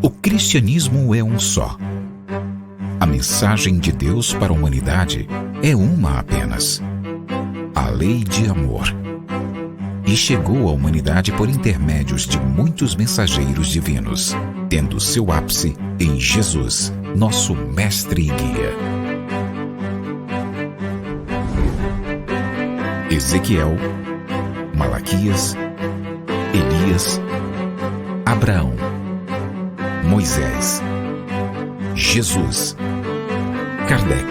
O cristianismo é um só. A mensagem de Deus para a humanidade é uma apenas: a lei de amor. E chegou à humanidade por intermédios de muitos mensageiros divinos, tendo seu ápice em Jesus, nosso mestre e guia. Ezequiel, Malaquias, Elias, Abraão, Moisés, Jesus, Kardec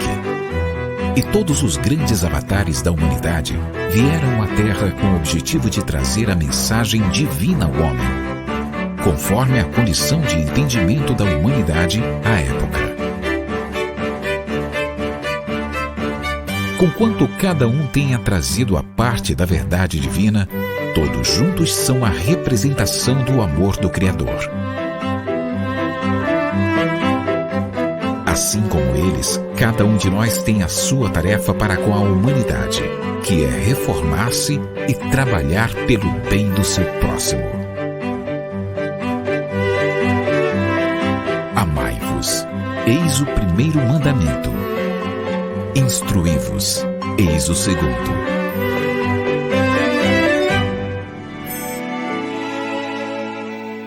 e todos os grandes avatares da humanidade vieram à Terra com o objetivo de trazer a mensagem divina ao homem, conforme a condição de entendimento da humanidade à época. Conquanto cada um tenha trazido a parte da verdade divina, todos juntos são a representação do amor do Criador. Assim como eles, cada um de nós tem a sua tarefa para com a humanidade, que é reformar-se e trabalhar pelo bem do seu próximo. Amai-vos, eis o primeiro mandamento. Instruí-vos, eis o segundo.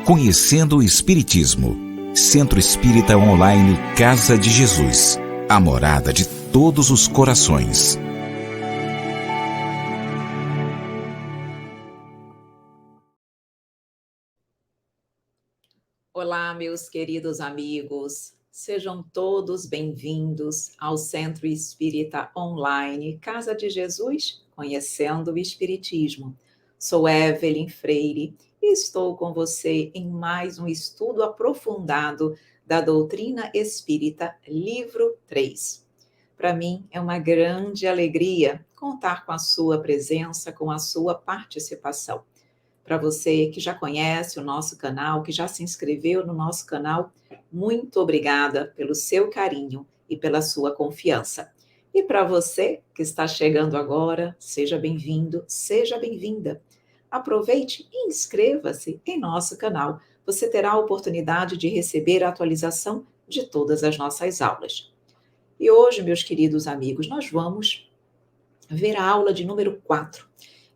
Conhecendo o Espiritismo. Centro Espírita Online Casa de Jesus, a morada de todos os corações. Olá, meus queridos amigos, sejam todos bem-vindos ao Centro Espírita Online Casa de Jesus, Conhecendo o Espiritismo. Sou Evelyn Freire e estou com você em mais um estudo aprofundado da doutrina espírita, livro 3. Para mim é uma grande alegria contar com a sua presença, com a sua participação. Para você que já conhece o nosso canal, que já se inscreveu no nosso canal, muito obrigada pelo seu carinho e pela sua confiança. E para você que está chegando agora, seja bem-vindo, seja bem-vinda. Aproveite e inscreva-se em nosso canal. Você terá a oportunidade de receber a atualização de todas as nossas aulas. E hoje, meus queridos amigos, nós vamos ver a aula de número 4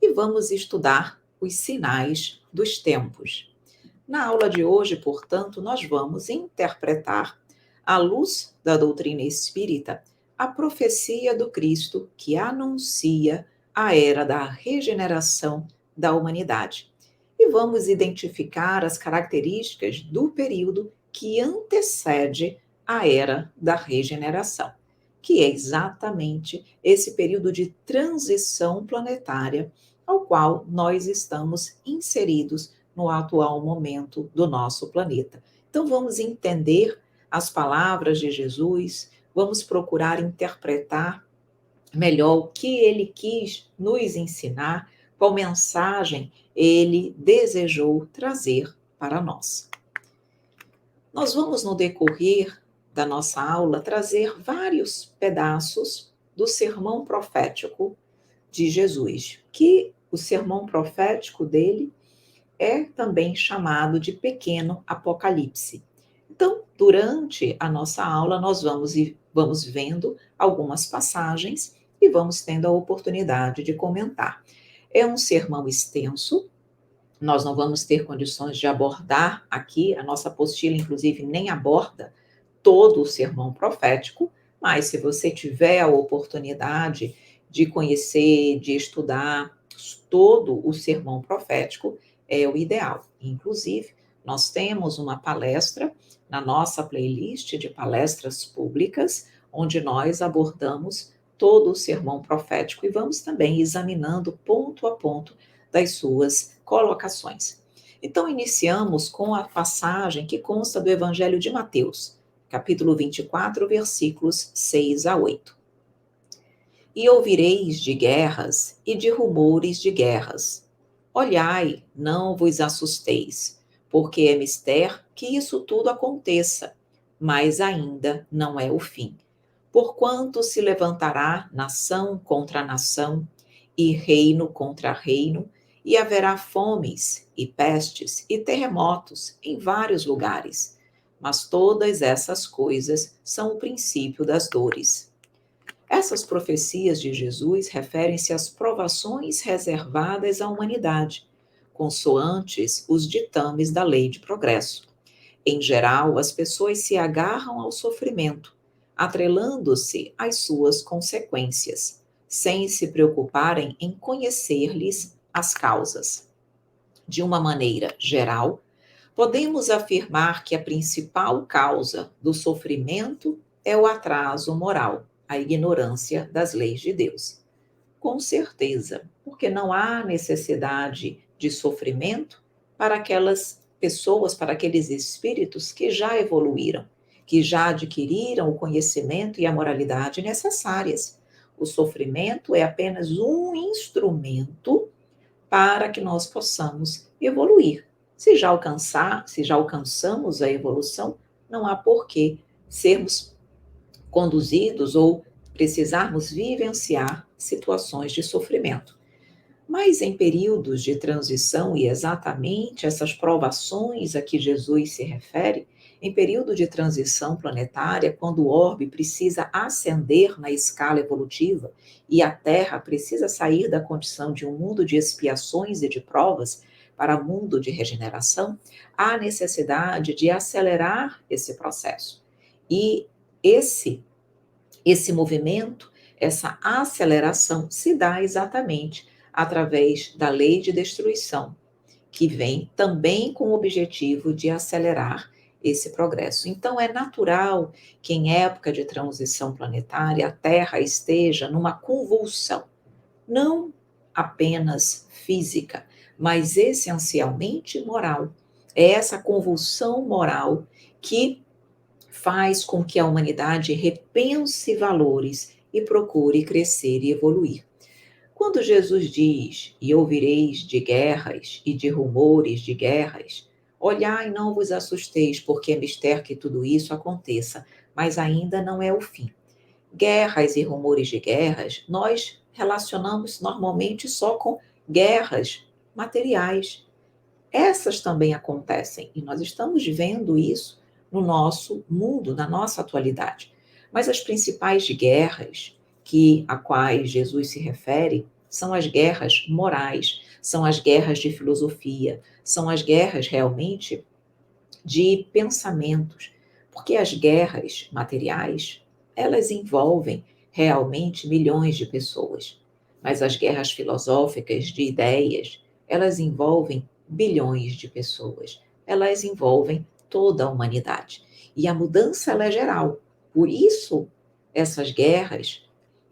e vamos estudar os sinais dos tempos. Na aula de hoje, portanto, nós vamos interpretar, à luz da doutrina espírita, a profecia do Cristo que anuncia a era da regeneração da humanidade. E vamos identificar as características do período que antecede a era da regeneração, que é exatamente esse período de transição planetária ao qual nós estamos inseridos no atual momento do nosso planeta. Então, vamos entender as palavras de Jesus, vamos procurar interpretar melhor o que ele quis nos ensinar, qual mensagem ele desejou trazer para nós. Nós vamos, no decorrer da nossa aula, trazer vários pedaços do sermão profético de Jesus, que o sermão profético dele é também chamado de Pequeno Apocalipse. Então, durante a nossa aula, nós vamos vendo algumas passagens e vamos tendo a oportunidade de comentar. É um sermão extenso, nós não vamos ter condições de abordar aqui, a nossa apostila, inclusive, nem aborda todo o sermão profético, mas se você tiver a oportunidade de conhecer, de estudar todo o sermão profético, é o ideal. Inclusive, nós temos uma palestra na nossa playlist de palestras públicas, onde nós abordamos todo o sermão profético e vamos também examinando ponto a ponto das suas colocações. Então, iniciamos com a passagem que consta do Evangelho de Mateus, capítulo 24, versículos 6 a 8. E ouvireis de guerras e de rumores de guerras. Olhai, não vos assusteis, porque é mister que isso tudo aconteça, mas ainda não é o fim. Porquanto se levantará nação contra nação, e reino contra reino, e haverá fomes, e pestes, e terremotos em vários lugares. mas todas essas coisas são o princípio das dores. Essas profecias de Jesus referem-se às provações reservadas à humanidade, consoantes os ditames da lei de progresso. Em geral, as pessoas se agarram ao sofrimento, atrelando-se às suas consequências, sem se preocuparem em conhecer-lhes as causas. De uma maneira geral, podemos afirmar que a principal causa do sofrimento é o atraso moral, a ignorância das leis de Deus. Com certeza, porque não há necessidade de sofrimento para aquelas pessoas, para aqueles espíritos que já evoluíram, que já adquiriram o conhecimento e a moralidade necessárias. O sofrimento é apenas um instrumento para que nós possamos evoluir. Se já alcançamos a evolução, não há por que sermos conduzidos ou precisarmos vivenciar situações de sofrimento. Mas em períodos de transição, e exatamente essas provações a que Jesus se refere, em período de transição planetária, quando o orbe precisa ascender na escala evolutiva e a Terra precisa sair da condição de um mundo de expiações e de provas para um mundo de regeneração, há necessidade de acelerar esse processo. E esse movimento, essa aceleração se dá exatamente através da lei de destruição, que vem também com o objetivo de acelerar esse progresso. Então, é natural que em época de transição planetária a Terra esteja numa convulsão, não apenas física, mas essencialmente moral. É essa convulsão moral que faz com que a humanidade repense valores e procure crescer e evoluir. Quando Jesus diz, e ouvireis de guerras e de rumores de guerras, olhai e não vos assusteis, porque é mister que tudo isso aconteça, mas ainda não é o fim. Guerras e rumores de guerras, nós relacionamos normalmente só com guerras materiais. Essas também acontecem, e nós estamos vendo isso no nosso mundo, na nossa atualidade. Mas as principais guerras a quais Jesus se refere são as guerras morais, são as guerras de filosofia, são as guerras realmente de pensamentos, porque as guerras materiais, elas envolvem realmente milhões de pessoas, mas as guerras filosóficas de ideias, elas envolvem bilhões de pessoas, elas envolvem toda a humanidade. E a mudança ela é geral, por isso essas guerras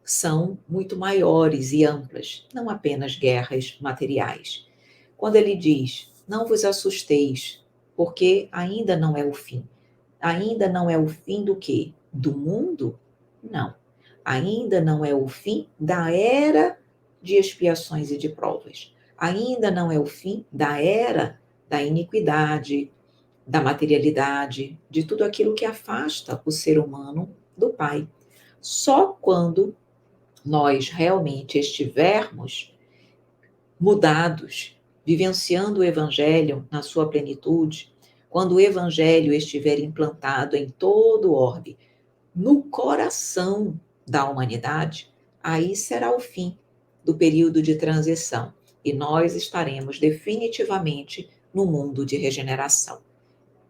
são muito maiores e amplas, não apenas guerras materiais. Quando ele diz, não vos assusteis, porque ainda não é o fim. Ainda não é o fim do quê? Do mundo? Não. Ainda não é o fim da era de expiações e de provas. Ainda não é o fim da era da iniquidade, da materialidade, de tudo aquilo que afasta o ser humano do Pai. Só quando nós realmente estivermos mudados, vivenciando o Evangelho na sua plenitude, quando o Evangelho estiver implantado em todo o orbe, no coração da humanidade, aí será o fim do período de transição e nós estaremos definitivamente no mundo de regeneração.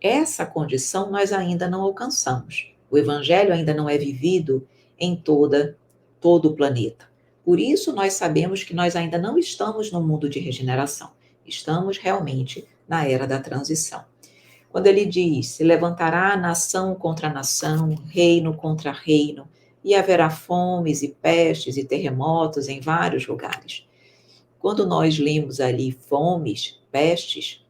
Essa condição nós ainda não alcançamos. O Evangelho ainda não é vivido em todo o planeta. Por isso, nós sabemos que nós ainda não estamos no mundo de regeneração. Estamos realmente na era da transição. Quando ele diz, se levantará nação contra nação, reino contra reino, e haverá fomes e pestes e terremotos em vários lugares. Quando nós lemos ali fomes, pestes,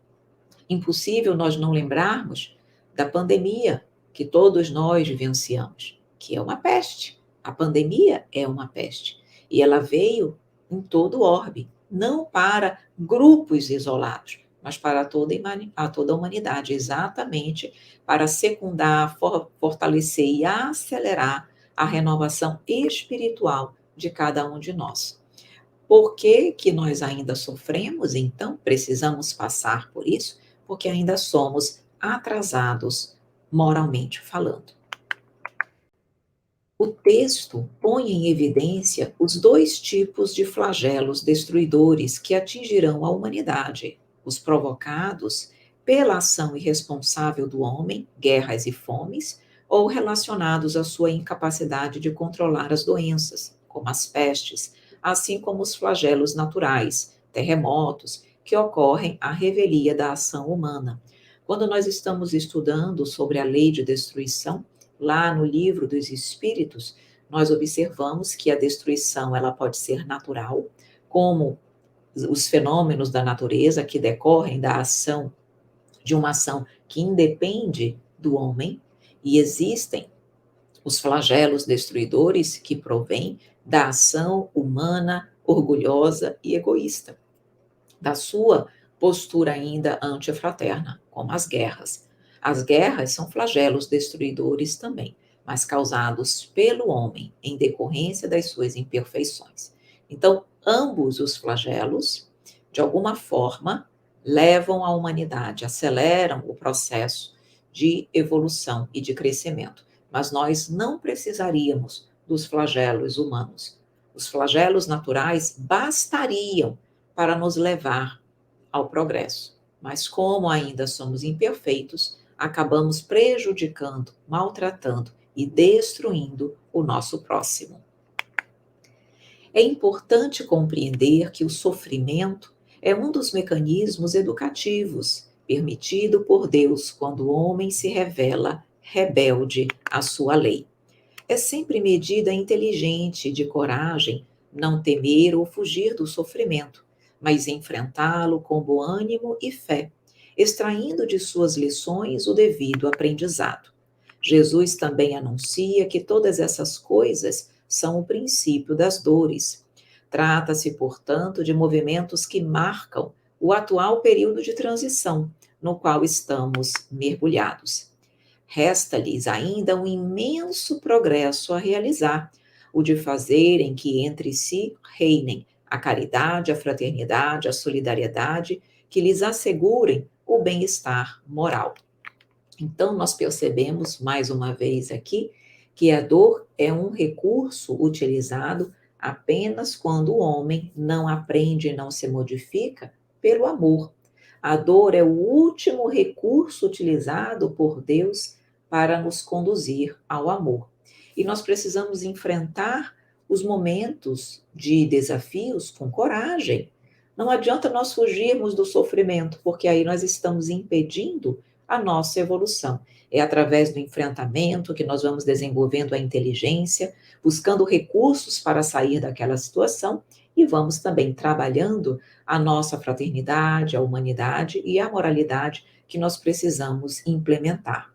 impossível nós não lembrarmos da pandemia que todos nós vivenciamos, que é uma peste. A pandemia é uma peste. E ela veio em todo o orbe, não para grupos isolados, mas para toda a humanidade, exatamente para secundar, fortalecer e acelerar a renovação espiritual de cada um de nós. Por que nós ainda sofremos, então, precisamos passar por isso? Porque ainda somos atrasados moralmente falando. O texto põe em evidência os dois tipos de flagelos destruidores que atingirão a humanidade: os provocados pela ação irresponsável do homem, guerras e fomes, ou relacionados à sua incapacidade de controlar as doenças, como as pestes, assim como os flagelos naturais, terremotos, que ocorrem à revelia da ação humana. Quando nós estamos estudando sobre a lei de destruição, lá no livro dos Espíritos, nós observamos que a destruição ela pode ser natural, como os fenômenos da natureza que decorrem da ação, de uma ação que independe do homem, e existem os flagelos destruidores que provêm da ação humana orgulhosa e egoísta, da sua postura ainda antifraterna, como as guerras. As guerras são flagelos destruidores também, mas causados pelo homem em decorrência das suas imperfeições. Então, ambos os flagelos, de alguma forma, levam a humanidade, aceleram o processo de evolução e de crescimento. Mas nós não precisaríamos dos flagelos humanos. Os flagelos naturais bastariam para nos levar ao progresso. Mas como ainda somos imperfeitos, acabamos prejudicando, maltratando e destruindo o nosso próximo. É importante compreender que o sofrimento é um dos mecanismos educativos permitido por Deus quando o homem se revela rebelde à sua lei. É sempre medida inteligente de coragem não temer ou fugir do sofrimento, mas enfrentá-lo com bom ânimo e fé, extraindo de suas lições o devido aprendizado. Jesus também anuncia que todas essas coisas são o princípio das dores. Trata-se, portanto, de movimentos que marcam o atual período de transição no qual estamos mergulhados. Resta-lhes ainda um imenso progresso a realizar, o de fazerem que entre si reinem a caridade, a fraternidade, a solidariedade, que lhes assegurem o bem-estar moral. Então, nós percebemos, mais uma vez aqui, que a dor é um recurso utilizado apenas quando o homem não aprende e não se modifica pelo amor. A dor é o último recurso utilizado por Deus para nos conduzir ao amor. E nós precisamos enfrentar os momentos de desafios com coragem. Não adianta nós fugirmos do sofrimento, porque aí nós estamos impedindo a nossa evolução. É através do enfrentamento que nós vamos desenvolvendo a inteligência, buscando recursos para sair daquela situação e vamos também trabalhando a nossa fraternidade, a humanidade e a moralidade que nós precisamos implementar.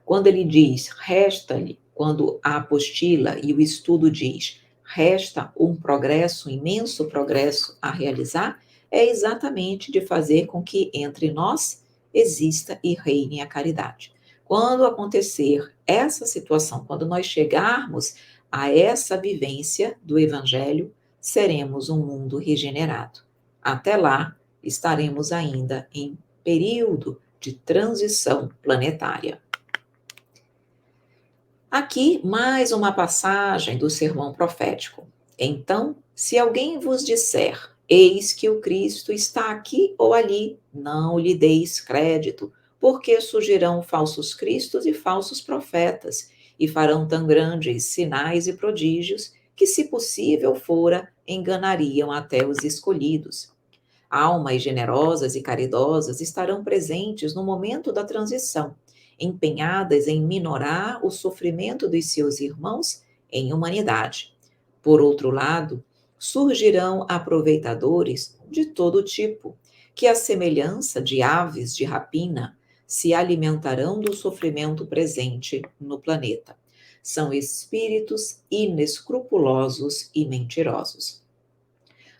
Quando ele diz, resta-lhe, quando a apostila e o estudo diz, resta um progresso, um imenso progresso a realizar, é exatamente de fazer com que entre nós exista e reine a caridade. Quando acontecer essa situação, quando nós chegarmos a essa vivência do Evangelho, seremos um mundo regenerado. Até lá, estaremos ainda em período de transição planetária. Aqui, mais uma passagem do sermão profético. Então, se alguém vos disser, eis que o Cristo está aqui ou ali, não lhe deis crédito, porque surgirão falsos cristos e falsos profetas, e farão tão grandes sinais e prodígios, que, se possível fora, enganariam até os escolhidos. Almas generosas e caridosas estarão presentes no momento da transição, empenhadas em minorar o sofrimento dos seus irmãos em humanidade. Por outro lado, surgirão aproveitadores de todo tipo, que, à semelhança de aves de rapina, se alimentarão do sofrimento presente no planeta. São espíritos inescrupulosos e mentirosos.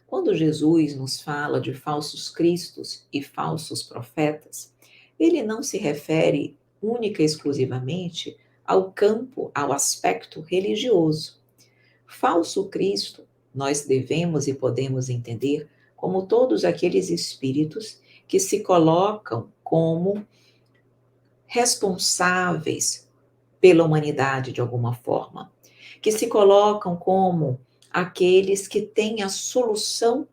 Quando Jesus nos fala de falsos cristos e falsos profetas, ele não se refere única e exclusivamente ao campo, ao aspecto religioso. Falso Cristo, nós devemos e podemos entender como todos aqueles espíritos que se colocam como responsáveis pela humanidade de alguma forma, que se colocam como aqueles que têm a solução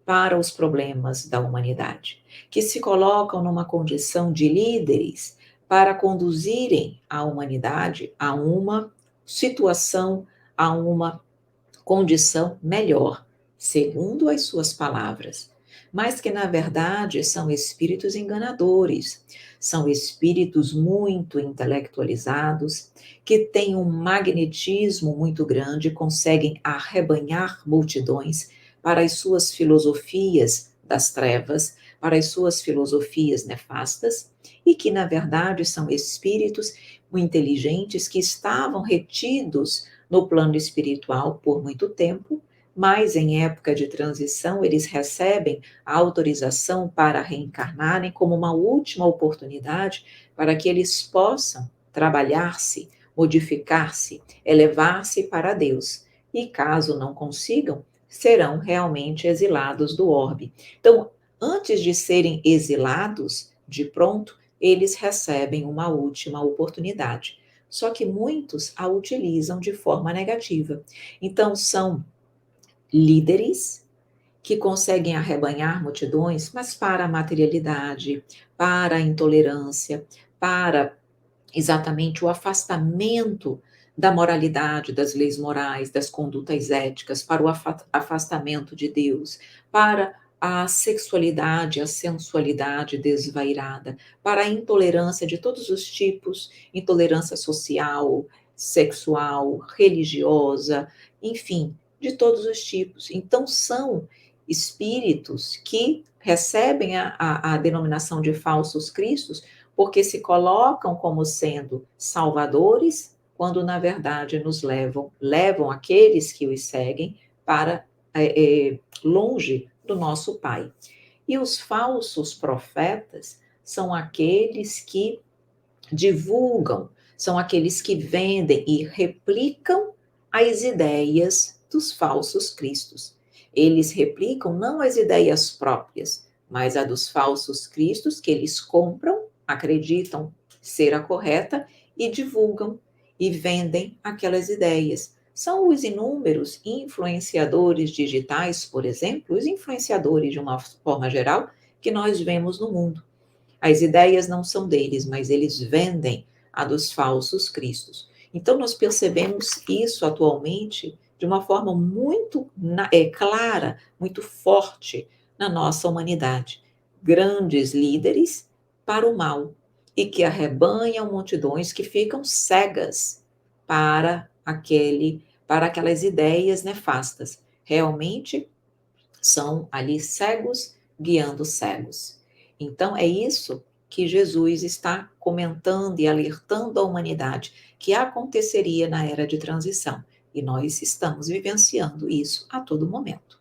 para os problemas da humanidade, que se colocam numa condição de líderes para conduzirem a humanidade a uma situação, a uma condição melhor, segundo as suas palavras, mas que na verdade são espíritos enganadores, são espíritos muito intelectualizados, que têm um magnetismo muito grande, conseguem arrebanhar multidões para as suas filosofias das trevas, para as suas filosofias nefastas, e que na verdade são espíritos inteligentes que estavam retidos no plano espiritual por muito tempo, mas em época de transição eles recebem a autorização para reencarnarem como uma última oportunidade para que eles possam trabalhar-se, modificar-se, elevar-se para Deus. E caso não consigam, serão realmente exilados do orbe. Então, antes de serem exilados, de pronto, eles recebem uma última oportunidade. Só que muitos a utilizam de forma negativa. Então, são líderes que conseguem arrebanhar multidões, mas para a materialidade, para a intolerância, para exatamente o afastamento da moralidade, das leis morais, das condutas éticas, para o afastamento de Deus, para a sexualidade, a sensualidade desvairada, para a intolerância de todos os tipos, intolerância social, sexual, religiosa, enfim, de todos os tipos. Então, são espíritos que recebem a denominação de falsos cristos porque se colocam como sendo salvadores, quando na verdade nos levam aqueles que os seguem para longe do nosso Pai. E os falsos profetas são aqueles que divulgam, são aqueles que vendem e replicam as ideias dos falsos cristos. Eles replicam não as ideias próprias, mas a dos falsos cristos que eles compram, acreditam ser a correta e divulgam e vendem aquelas ideias. São os inúmeros influenciadores digitais, por exemplo, os influenciadores de uma forma geral, que nós vemos no mundo. As ideias não são deles, mas eles vendem a dos falsos cristos. Então, nós percebemos isso atualmente de uma forma muito clara, muito forte na nossa humanidade. Grandes líderes para o mal e que arrebanham multidões que ficam cegas para aquelas ideias nefastas. Realmente são ali cegos guiando cegos. Então é isso que Jesus está comentando e alertando a humanidade que aconteceria na era de transição. E nós estamos vivenciando isso a todo momento.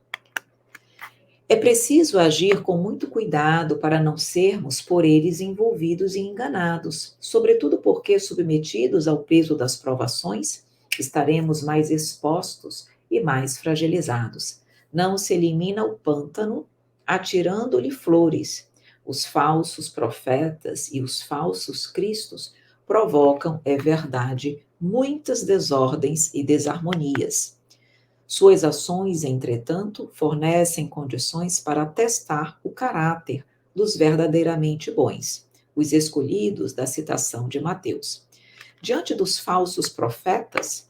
É preciso agir com muito cuidado para não sermos por eles envolvidos e enganados, sobretudo porque, submetidos ao peso das provações, estaremos mais expostos e mais fragilizados. Não se elimina o pântano atirando-lhe flores. Os falsos profetas e os falsos cristos provocam, é verdade, muitas desordens e desarmonias. Suas ações, entretanto, fornecem condições para testar o caráter dos verdadeiramente bons, os escolhidos da citação de Mateus. Diante dos falsos profetas,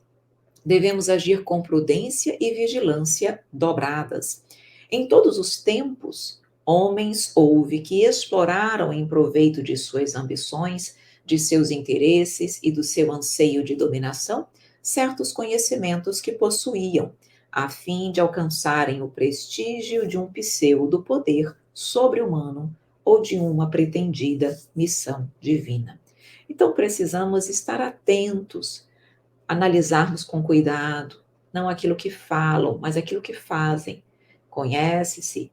devemos agir com prudência e vigilância dobradas. Em todos os tempos, homens houve que exploraram em proveito de suas ambições, de seus interesses e do seu anseio de dominação, certos conhecimentos que possuíam, a fim de alcançarem o prestígio de um pseudo-poder sobre-humano ou de uma pretendida missão divina. Então, precisamos estar atentos, analisarmos com cuidado, não aquilo que falam, mas aquilo que fazem. Conhece-se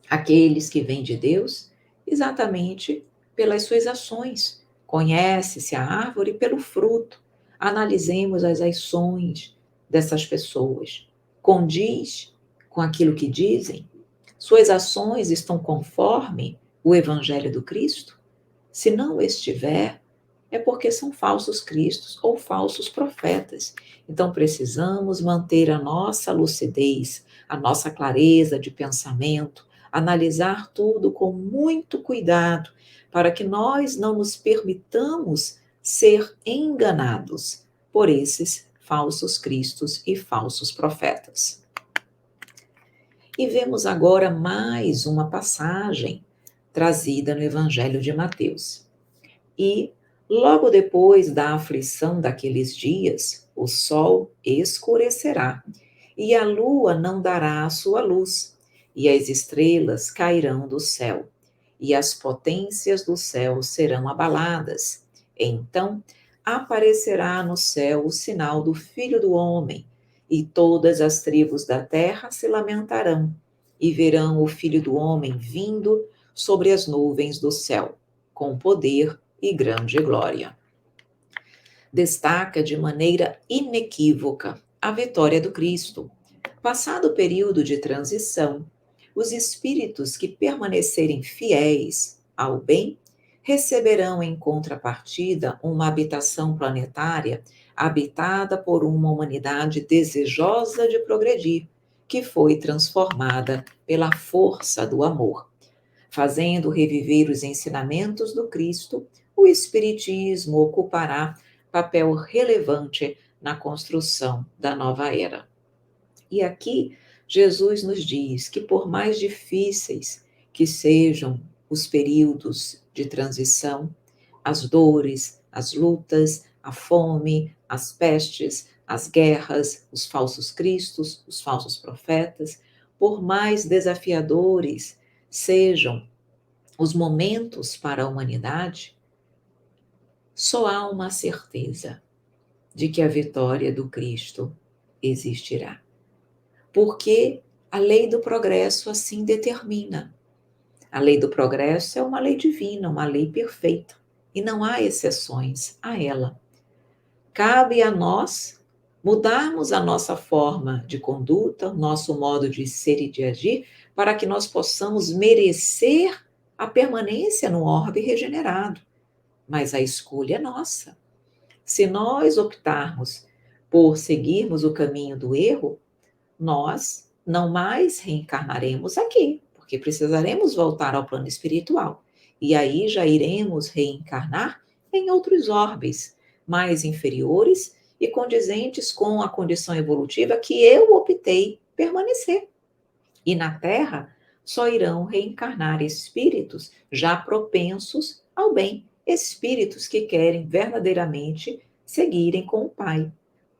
aqueles que vêm de Deus exatamente pelas suas ações. Conhece-se a árvore pelo fruto. Analisemos as ações dessas pessoas. Condiz com aquilo que dizem? Suas ações estão conforme o Evangelho do Cristo? Se não estiver, é porque são falsos cristos ou falsos profetas. Então precisamos manter a nossa lucidez, a nossa clareza de pensamento, analisar tudo com muito cuidado, para que nós não nos permitamos ser enganados por esses falsos cristos e falsos profetas. E vemos agora mais uma passagem trazida no Evangelho de Mateus. E, logo depois da aflição daqueles dias, o sol escurecerá, e a lua não dará a sua luz, e as estrelas cairão do céu, e as potências do céu serão abaladas. Então aparecerá no céu o sinal do Filho do Homem, e todas as tribos da terra se lamentarão, e verão o Filho do Homem vindo sobre as nuvens do céu, com poder e grande glória. Destaca de maneira inequívoca a vitória do Cristo. Passado o período de transição, os espíritos que permanecerem fiéis ao bem receberão em contrapartida uma habitação planetária habitada por uma humanidade desejosa de progredir, que foi transformada pela força do amor. Fazendo reviver os ensinamentos do Cristo, o Espiritismo ocupará papel relevante na construção da nova era. E aqui, Jesus nos diz que, por mais difíceis que sejam os períodos de transição, as dores, as lutas, a fome, as pestes, as guerras, os falsos cristos, os falsos profetas, por mais desafiadores sejam os momentos para a humanidade, só há uma certeza de que a vitória do Cristo existirá. Porque a lei do progresso assim determina. A lei do progresso é uma lei divina, uma lei perfeita, e não há exceções a ela. Cabe a nós mudarmos a nossa forma de conduta, o nosso modo de ser e de agir, para que nós possamos merecer a permanência no orbe regenerado. Mas a escolha é nossa. Se nós optarmos por seguirmos o caminho do erro, nós não mais reencarnaremos aqui, porque precisaremos voltar ao plano espiritual. E aí já iremos reencarnar em outros orbes mais inferiores e condizentes com a condição evolutiva que eu optei permanecer. E na Terra só irão reencarnar espíritos já propensos ao bem, espíritos que querem verdadeiramente seguirem com o Pai.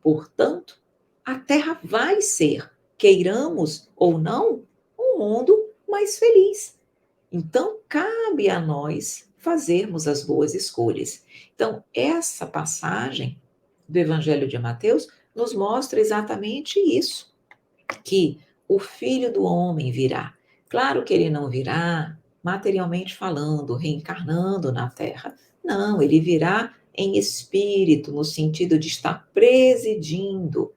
Portanto, a Terra vai ser, queiramos ou não, um mundo mais feliz. Então, cabe a nós fazermos as boas escolhas. Então, essa passagem do Evangelho de Mateus nos mostra exatamente isso, que o Filho do Homem virá. Claro que ele não virá materialmente falando, reencarnando na Terra. Não, ele virá em espírito, no sentido de estar presidindo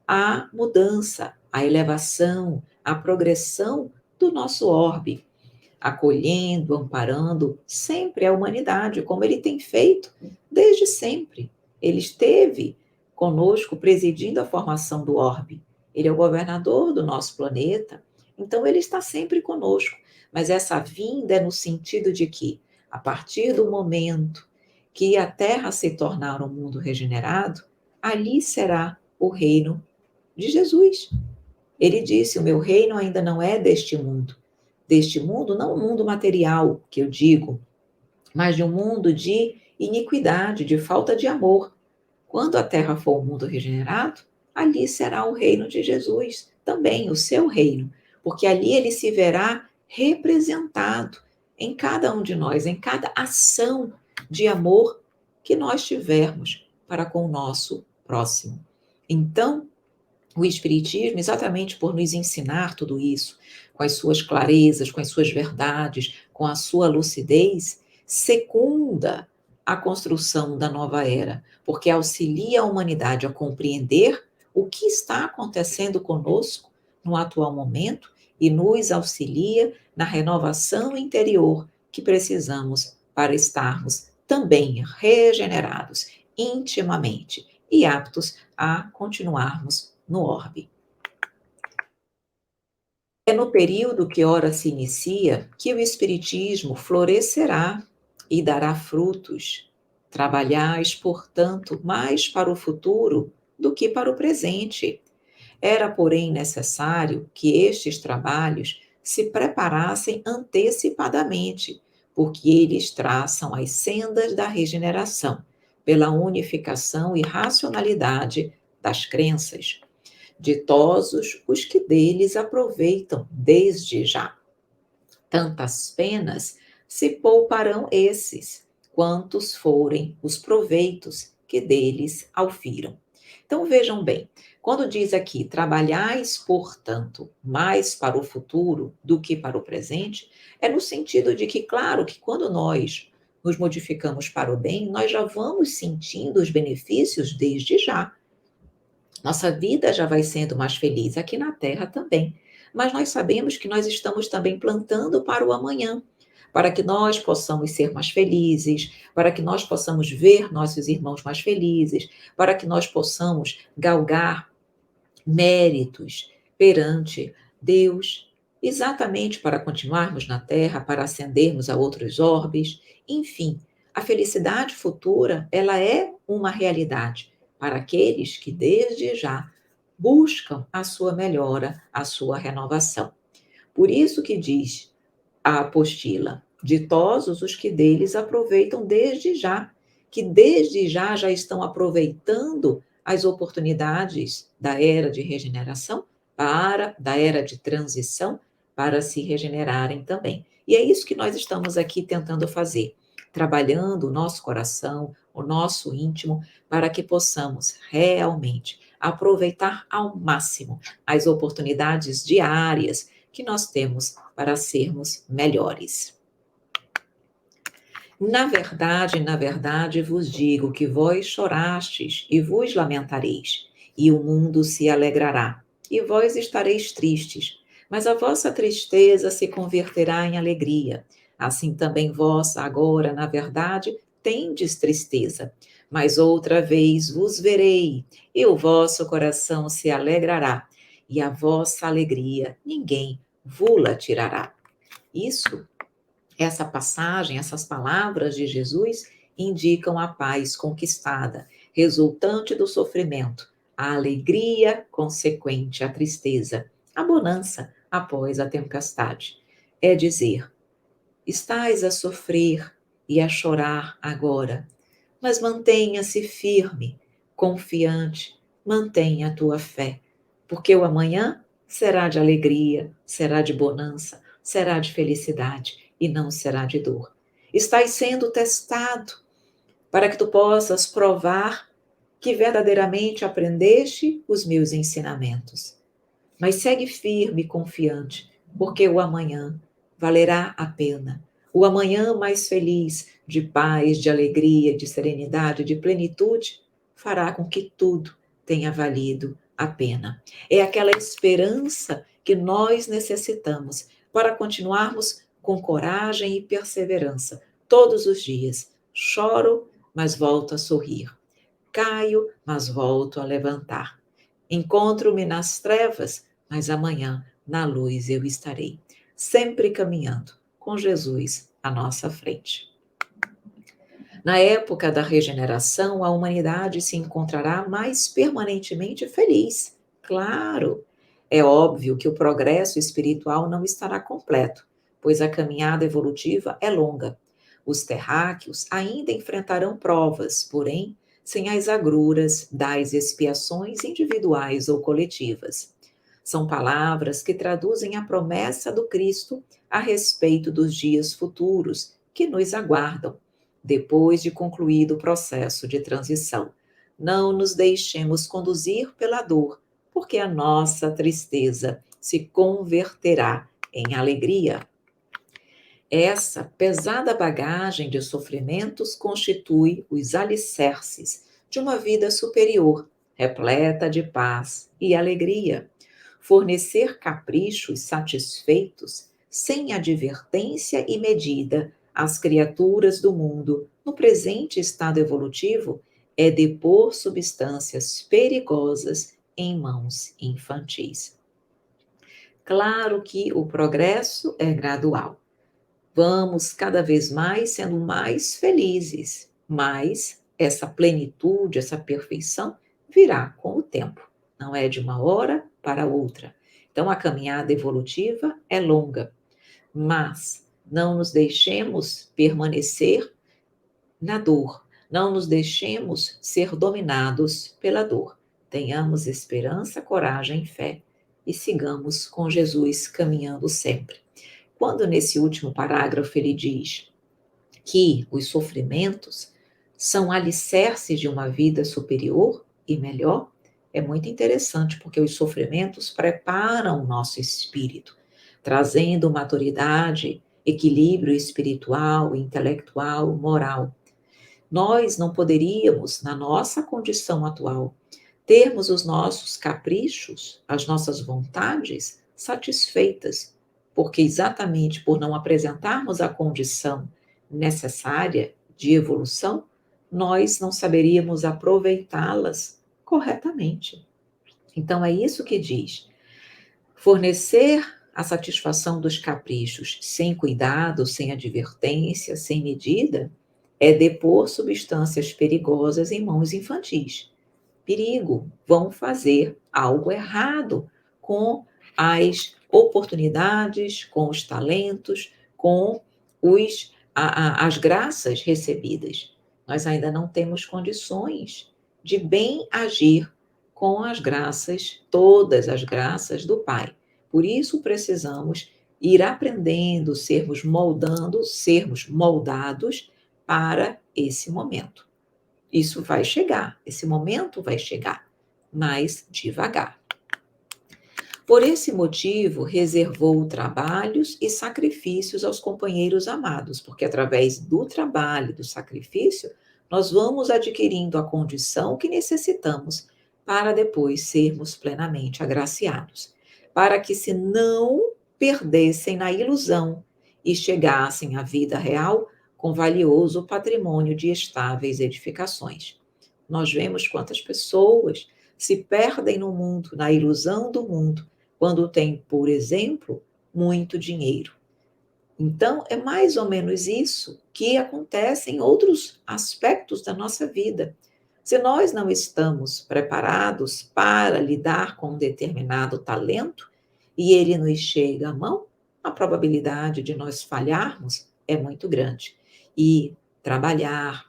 a mudança, a elevação, a progressão do nosso orbe, acolhendo, amparando sempre a humanidade, como ele tem feito desde sempre. Ele esteve conosco presidindo a formação do orbe. Ele é o governador do nosso planeta, então ele está sempre conosco. Mas essa vinda é no sentido de que, a partir do momento que a Terra se tornar um mundo regenerado, ali será o reino de Jesus. Ele disse: o meu reino ainda não é deste mundo. Deste mundo, não o mundo material, que eu digo, mas de um mundo de iniquidade, de falta de amor. Quando a terra for um mundo regenerado, ali será o reino de Jesus, também o seu reino, porque ali ele se verá representado em cada um de nós, em cada ação de amor que nós tivermos para com o nosso próximo. Então, o Espiritismo, exatamente por nos ensinar tudo isso, com as suas clarezas, com as suas verdades, com a sua lucidez, secunda a construção da nova era, porque auxilia a humanidade a compreender o que está acontecendo conosco no atual momento e nos auxilia na renovação interior que precisamos para estarmos também regenerados intimamente e aptos a continuarmos no orbe. É no período que ora se inicia que o Espiritismo florescerá e dará frutos. Trabalhais, portanto, mais para o futuro do que para o presente. Era, porém, necessário que estes trabalhos se preparassem antecipadamente, porque eles traçam as sendas da regeneração, pela unificação e racionalidade das crenças. Ditosos os que deles aproveitam desde já. Tantas penas se pouparão esses, quantos forem os proveitos que deles aufiram. Então vejam bem, quando diz aqui, trabalhais, portanto, mais para o futuro do que para o presente, é no sentido de que, claro, que quando nós nos modificamos para o bem, nós já vamos sentindo os benefícios desde já. Nossa vida já vai sendo mais feliz aqui na Terra também. Mas nós sabemos que nós estamos também plantando para o amanhã, para que nós possamos ser mais felizes, para que nós possamos ver nossos irmãos mais felizes, para que nós possamos galgar méritos perante Deus, exatamente para continuarmos na Terra, para ascendermos a outros orbes, enfim, a felicidade futura, ela é uma realidade para aqueles que desde já buscam a sua melhora, a sua renovação. Por isso que diz a apostila, ditosos os que deles aproveitam desde já, que desde já estão aproveitando as oportunidades da era de regeneração da era de transição, para se regenerarem também. E é isso que nós estamos aqui tentando fazer, trabalhando o nosso coração, o nosso íntimo, para que possamos realmente aproveitar ao máximo as oportunidades diárias que nós temos para sermos melhores. Na verdade vos digo que vós chorastes e vos lamentareis, e o mundo se alegrará, e vós estareis tristes, mas a vossa tristeza se converterá em alegria. Assim também vós, agora, na verdade, tendes tristeza, mas outra vez vos verei, e o vosso coração se alegrará, e a vossa alegria ninguém vô-la tirará. Essa passagem, essas palavras de Jesus indicam a paz conquistada, resultante do sofrimento, a alegria consequente à tristeza, a bonança após a tempestade. É dizer, estais a sofrer e a chorar agora, mas mantenha-se firme, confiante, mantenha a tua fé, porque o amanhã será de alegria, será de bonança, será de felicidade e não será de dor. Estás sendo testado para que tu possas provar que verdadeiramente aprendeste os meus ensinamentos. Mas segue firme e confiante, porque o amanhã valerá a pena. O amanhã mais feliz, de paz, de alegria, de serenidade, de plenitude, fará com que tudo tenha valido a pena. É aquela esperança que nós necessitamos para continuarmos com coragem e perseverança todos os dias. Choro, mas volto a sorrir. Caio, mas volto a levantar. Encontro-me nas trevas, mas amanhã na luz eu estarei, sempre caminhando com Jesus à nossa frente. Na época da regeneração, a humanidade se encontrará mais permanentemente feliz. Claro, é óbvio que o progresso espiritual não estará completo, pois a caminhada evolutiva é longa. Os terráqueos ainda enfrentarão provas, porém, sem as agruras das expiações individuais ou coletivas. São palavras que traduzem a promessa do Cristo a respeito dos dias futuros que nos aguardam, depois de concluído o processo de transição. Não nos deixemos conduzir pela dor, porque a nossa tristeza se converterá em alegria. Essa pesada bagagem de sofrimentos constitui os alicerces de uma vida superior, repleta de paz e alegria. Fornecer caprichos satisfeitos, sem advertência e medida, as criaturas do mundo no presente estado evolutivo é depor substâncias perigosas em mãos infantis. Claro que o progresso é gradual. Vamos cada vez mais sendo mais felizes, mas essa plenitude, essa perfeição virá com o tempo, não é de uma hora para outra. Então a caminhada evolutiva é longa, mas não nos deixemos permanecer na dor, não nos deixemos ser dominados pela dor. Tenhamos esperança, coragem e fé e sigamos com Jesus caminhando sempre. Quando nesse último parágrafo ele diz que os sofrimentos são alicerces de uma vida superior e melhor, é muito interessante, porque os sofrimentos preparam o nosso espírito, trazendo maturidade, equilíbrio espiritual, intelectual, moral. Nós não poderíamos, na nossa condição atual, termos os nossos caprichos, as nossas vontades satisfeitas, porque exatamente por não apresentarmos a condição necessária de evolução, nós não saberíamos aproveitá-las corretamente. Então é isso que diz. Fornecer a satisfação dos caprichos sem cuidado, sem advertência, sem medida, é depor substâncias perigosas em mãos infantis. Perigo, vão fazer algo errado com as oportunidades, com os talentos, com as graças recebidas. Nós ainda não temos condições de bem agir com as graças, todas as graças do Pai. Por isso precisamos ir aprendendo, sermos moldados para esse momento. Isso vai chegar, esse momento vai chegar, mas devagar. Por esse motivo, reservou trabalhos e sacrifícios aos companheiros amados, porque através do trabalho, do sacrifício, nós vamos adquirindo a condição que necessitamos para depois sermos plenamente agraciados, para que se não perdessem na ilusão e chegassem à vida real com valioso patrimônio de estáveis edificações. Nós vemos quantas pessoas se perdem no mundo, na ilusão do mundo, quando tem, por exemplo, muito dinheiro. Então, é mais ou menos isso que acontece em outros aspectos da nossa vida. Se nós não estamos preparados para lidar com um determinado talento e ele nos chega à mão, a probabilidade de nós falharmos é muito grande. E trabalhar,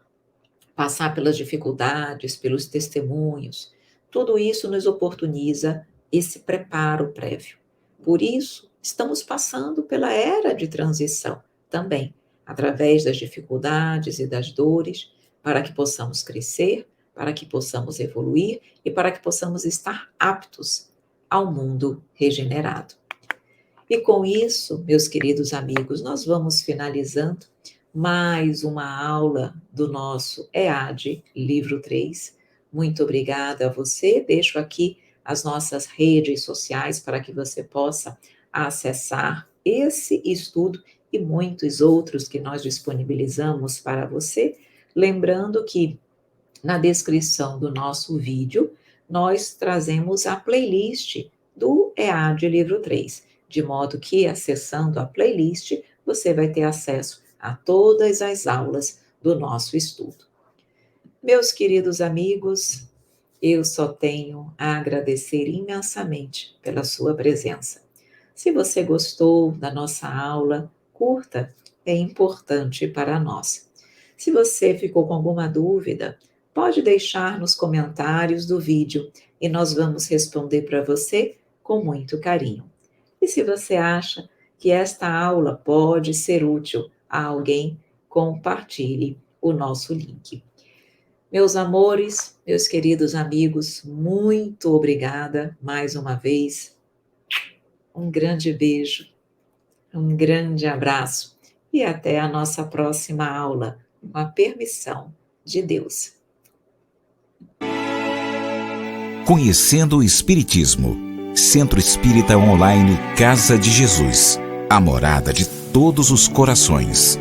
passar pelas dificuldades, pelos testemunhos, tudo isso nos oportuniza esse preparo prévio. Por isso, estamos passando pela era de transição também, através das dificuldades e das dores, para que possamos crescer, para que possamos evoluir e para que possamos estar aptos ao mundo regenerado. E com isso, meus queridos amigos, nós vamos finalizando mais uma aula do nosso EAD, livro 3. Muito obrigada a você. Deixo aqui as nossas redes sociais para que você possa acessar esse estudo e muitos outros que nós disponibilizamos para você. Lembrando que na descrição do nosso vídeo, nós trazemos a playlist do EAD Livro 3, de modo que, acessando a playlist, você vai ter acesso a todas as aulas do nosso estudo. Meus queridos amigos, eu só tenho a agradecer imensamente pela sua presença. Se você gostou da nossa aula, curta, é importante para nós. Se você ficou com alguma dúvida, pode deixar nos comentários do vídeo e nós vamos responder para você com muito carinho. E se você acha que esta aula pode ser útil a alguém, compartilhe o nosso link. Meus amores, meus queridos amigos, muito obrigada mais uma vez. Um grande beijo, um grande abraço e até a nossa próxima aula, com a permissão de Deus. Conhecendo o Espiritismo. Centro Espírita Online Casa de Jesus. A morada de todos os corações.